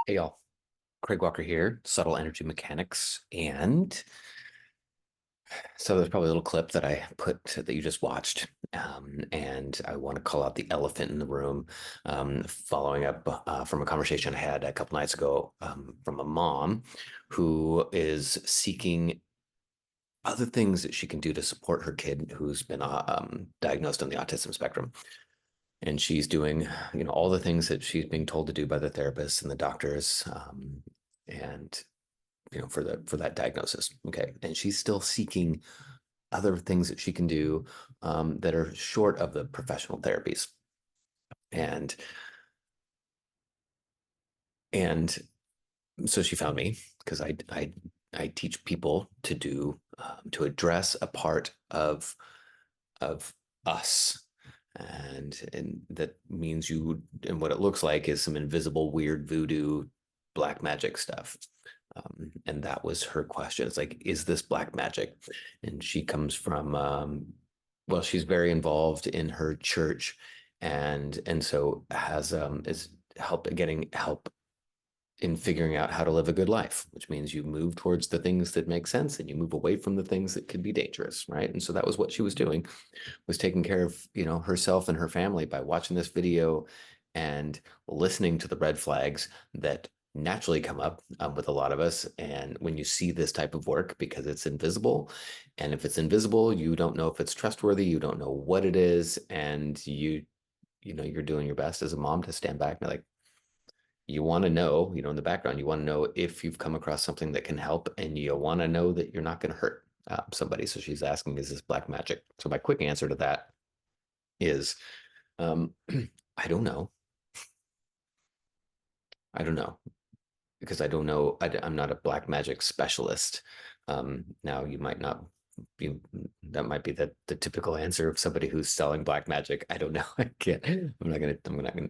Hey y'all, Craig Walker here, Subtle Energy Mechanics. And so there's probably a little clip that I put that you just watched. And I want to call out the elephant in the room, following up from a conversation I had a couple nights ago from a mom who is seeking other things that she can do to support her kid who's been diagnosed on the autism spectrum. And she's doing, all the things that she's being told to do by the therapists and the doctors. And for that diagnosis. Okay, and she's still seeking other things that she can do that are short of the professional therapies. And and so she found me because I teach people to do to address a part of us. And that means and what it looks like is some invisible weird voodoo black magic stuff. And that was her question. It's like, is this black magic? And she comes from, well, she's very involved in her church, and so has is getting help in figuring out how to live a good life, which means you move towards the things that make sense and you move away from the things that could be dangerous, right? And so that was what she was doing, was taking care of, herself and her family by watching this video and listening to the red flags that naturally come up with a lot of us. And when you see this type of work, because it's invisible, and if it's invisible, you don't know if it's trustworthy, you don't know what it is, and you're doing your best as a mom to stand back and be like, you want to know, in the background, you want to know if you've come across something that can help, and you want to know that you're not going to hurt somebody. So she's asking, is this black magic? So my quick answer to that is, um, I don't know. I don't know because I don't know. I'm not a black magic specialist. Now you might not. You that might be the typical answer of somebody who's selling black magic. I don't know. I can't. I'm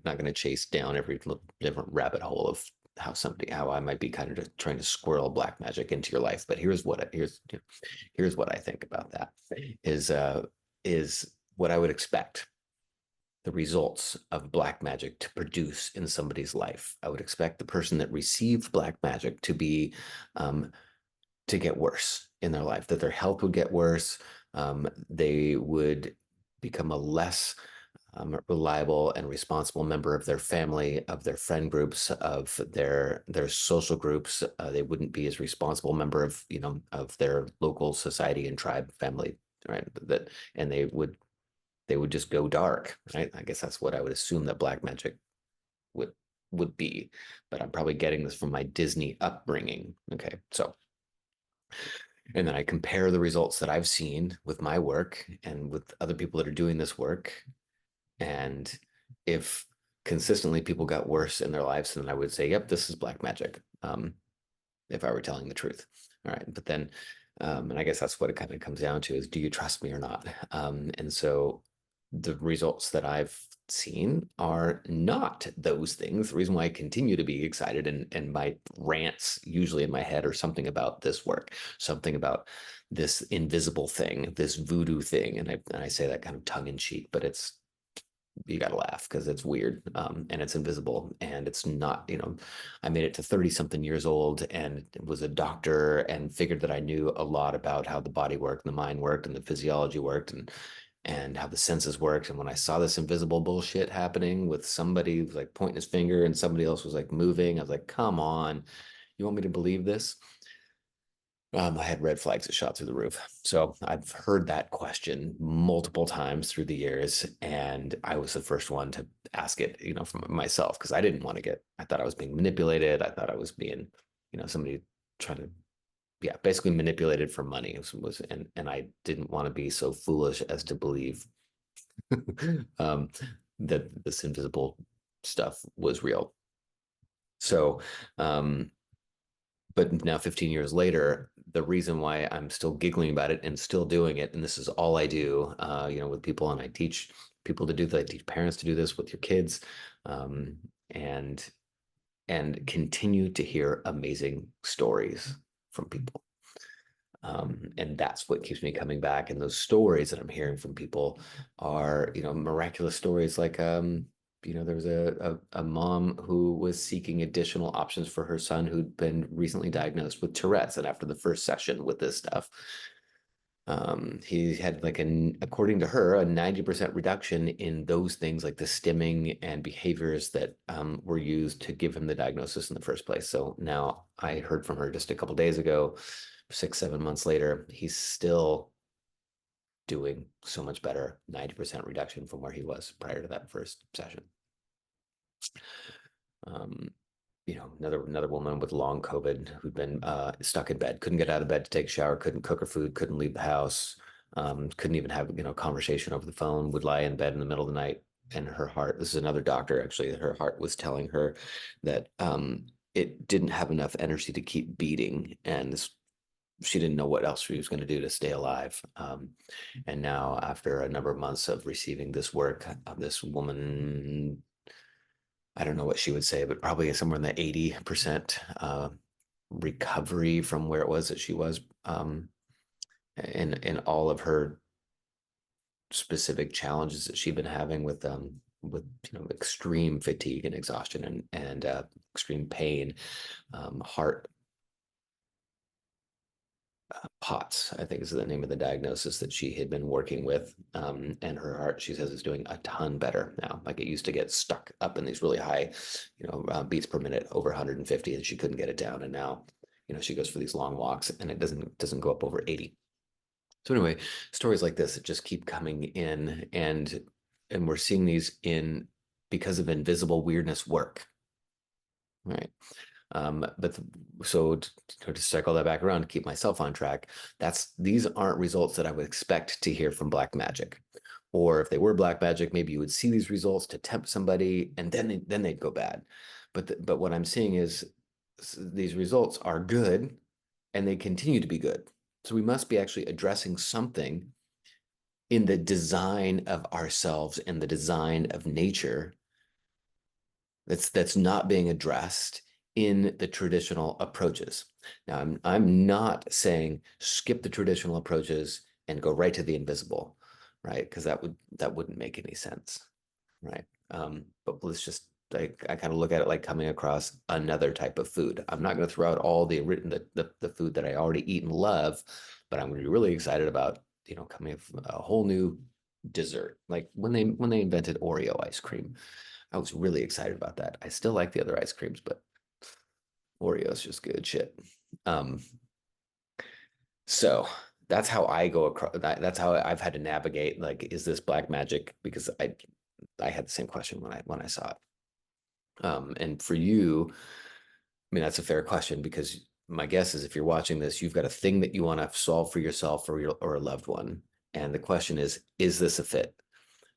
not gonna chase down every little different rabbit hole of how I might be kind of just trying to squirrel black magic into your life. But here's what I think about that is what I would expect the results of black magic to produce in somebody's life. I would expect the person that received black magic to be to get worse in their life, that their health would get worse. They would become a less reliable and responsible member of their family, of their friend groups, of their social groups. They wouldn't be as responsible member of of their local society and tribe family, right? That and they would just go dark, right? I guess that's what I would assume that black magic would would be, but I'm probably getting this from my Disney upbringing. Okay, so and then I compare the results that I've seen with my work and with other people that are doing this work, and if consistently people got worse in their lives, then I would say, yep, this is black magic. If I were telling the truth, all right, but then. And I guess that's what it kind of comes down to is, do you trust me or not? And so the results that I've seen are not those things. The reason why I continue to be excited and my rants usually in my head are something about this work, something about this invisible thing, this voodoo thing. And I say that kind of tongue in cheek, but it's you got to laugh because it's weird and it's invisible and it's not, I made it to 30 something years old and was a doctor and figured that I knew a lot about how the body worked and the mind worked and the physiology worked and how the senses worked. And when I saw this invisible bullshit happening with somebody like pointing his finger and somebody else was like moving, I was like, come on, you want me to believe this? I had red flags that shot through the roof. So I've heard that question multiple times through the years, and I was the first one to ask it, from myself because I didn't want to I thought I was being manipulated. I thought I was being, somebody trying to, yeah, basically manipulated for money and I didn't want to be so foolish as to believe um, that this invisible stuff was real. So, um, but now 15 years later, the reason why I'm still giggling about it and still doing it, and this is all I do, with people, and I teach people to do that. I teach parents to do this with your kids, um, and and continue to hear amazing stories from people. And that's what keeps me coming back. And those stories that I'm hearing from people are, miraculous stories like there was a mom who was seeking additional options for her son who'd been recently diagnosed with Tourette's. And after the first session with this stuff, he had according to her, a 90% reduction in those things like the stimming and behaviors that were used to give him the diagnosis in the first place. So now I heard from her just a couple days ago, 6, 7 months later, he's still doing so much better, 90% reduction from where he was prior to that first session. Another woman with long COVID who'd been stuck in bed, couldn't get out of bed to take a shower, couldn't cook her food, couldn't leave the house, couldn't even have conversation over the phone, would lie in bed in the middle of the night, and her heart, this is another doctor actually, her heart was telling her that it didn't have enough energy to keep beating, and she didn't know what else she was going to do to stay alive. And now, after a number of months of receiving this work, this woman, I don't know what she would say, but probably somewhere in the 80% recovery from where it was that she was in all of her specific challenges that she'd been having with extreme fatigue and exhaustion and extreme pain, heart POTS, I think is the name of the diagnosis that she had been working with. And her heart, she says, is doing a ton better now. Like, it used to get stuck up in these really high, beats per minute, over 150, and she couldn't get it down. And now, she goes for these long walks and it doesn't go up over 80. So anyway, stories like this that just keep coming in, and we're seeing these in because of invisible weirdness work, right? So to cycle that back around to keep myself on track, these aren't results that I would expect to hear from black magic. Or if they were black magic, maybe you would see these results to tempt somebody, and then they'd go bad. But what I'm seeing is these results are good, and they continue to be good. So we must be actually addressing something in the design of ourselves and the design of nature that's not being addressed in the traditional approaches. Now, I'm not saying skip the traditional approaches and go right to the invisible, right? Because that wouldn't make any sense, right? But let's just, I kind of look at it like coming across another type of food. I'm not going to throw out all the food that I already eat and love, but I'm going to be really excited about coming up with a whole new dessert. Like when they invented Oreo ice cream, I was really excited about that. I still like the other ice creams, but Oreo is just good shit. So that's how I go across. That's how I've had to navigate. Like, is this black magic? Because I had the same question when I saw it. And for you, I mean, that's a fair question, because my guess is if you're watching this, you've got a thing that you want to solve for yourself or a loved one, and the question is this a fit?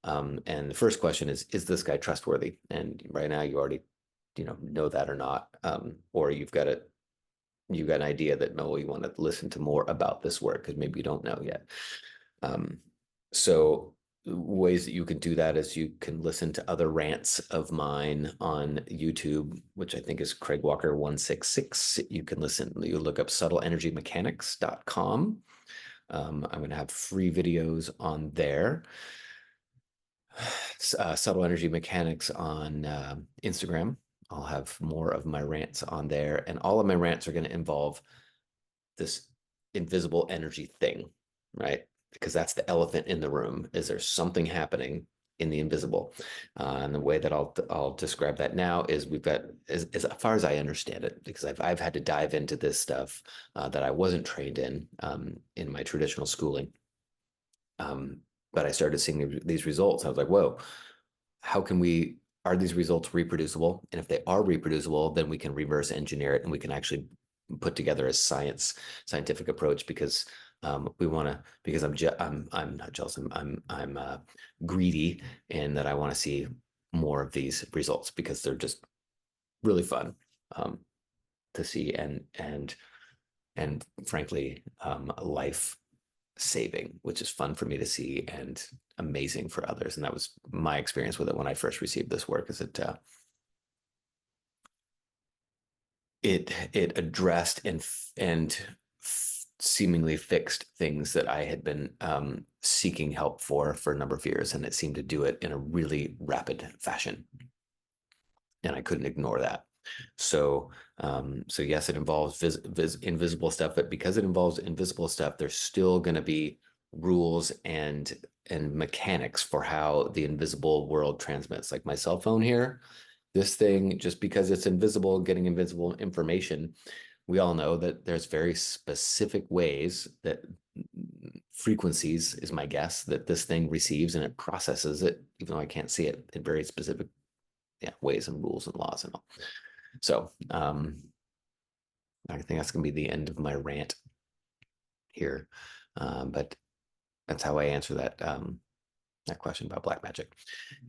And the first question is this guy trustworthy? And right now you already, know that or not, or you've got an idea that, no, you want to listen to more about this work because maybe you don't know yet. So ways that you can do that is you can listen to other rants of mine on YouTube, which I think is Craig Walker 166. You look up subtleenergymechanics.com. I'm going to have free videos on there. Subtle Energy Mechanics on Instagram. I'll have more of my rants on there, and all of my rants are going to involve this invisible energy thing, right? Because that's the elephant in the room. Is there something happening in the invisible? And the way that I'll describe that now is we've got, as far as I understand it, because I've had to dive into this stuff that I wasn't trained in my traditional schooling. But I started seeing these results. I was like, whoa, are these results reproducible? And if they are reproducible, then we can reverse engineer it, and we can actually put together a scientific approach, because because I'm not jealous. I'm greedy, in that I want to see more of these results, because they're just really fun to see, and frankly, life saving, which is fun for me to see and amazing for others. And that was my experience with it when I first received this work. Is it addressed and seemingly fixed things that I had been seeking help for a number of years, and it seemed to do it in a really rapid fashion. And I couldn't ignore that. So, so yes, it involves invisible stuff, but because it involves invisible stuff, there's still going to be rules and mechanics for how the invisible world transmits. Like my cell phone here, this thing, just because it's invisible, getting invisible information, we all know that there's very specific ways that frequencies is my guess that this thing receives, and it processes it, even though I can't see it, in very specific ways and rules and laws and all. So I think that's going to be the end of my rant here. But that's how I answer that that question about black magic.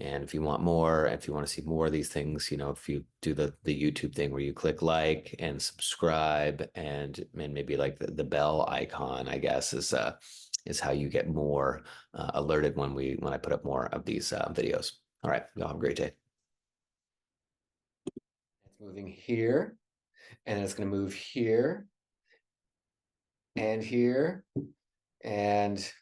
And if you want more, if you want to see more of these things, you know, if you do the YouTube thing where you click like and subscribe and maybe like the bell icon, I guess is how you get more alerted when I put up more of these videos. All right, y'all have a great day. It's moving here, and it's going to move here and here and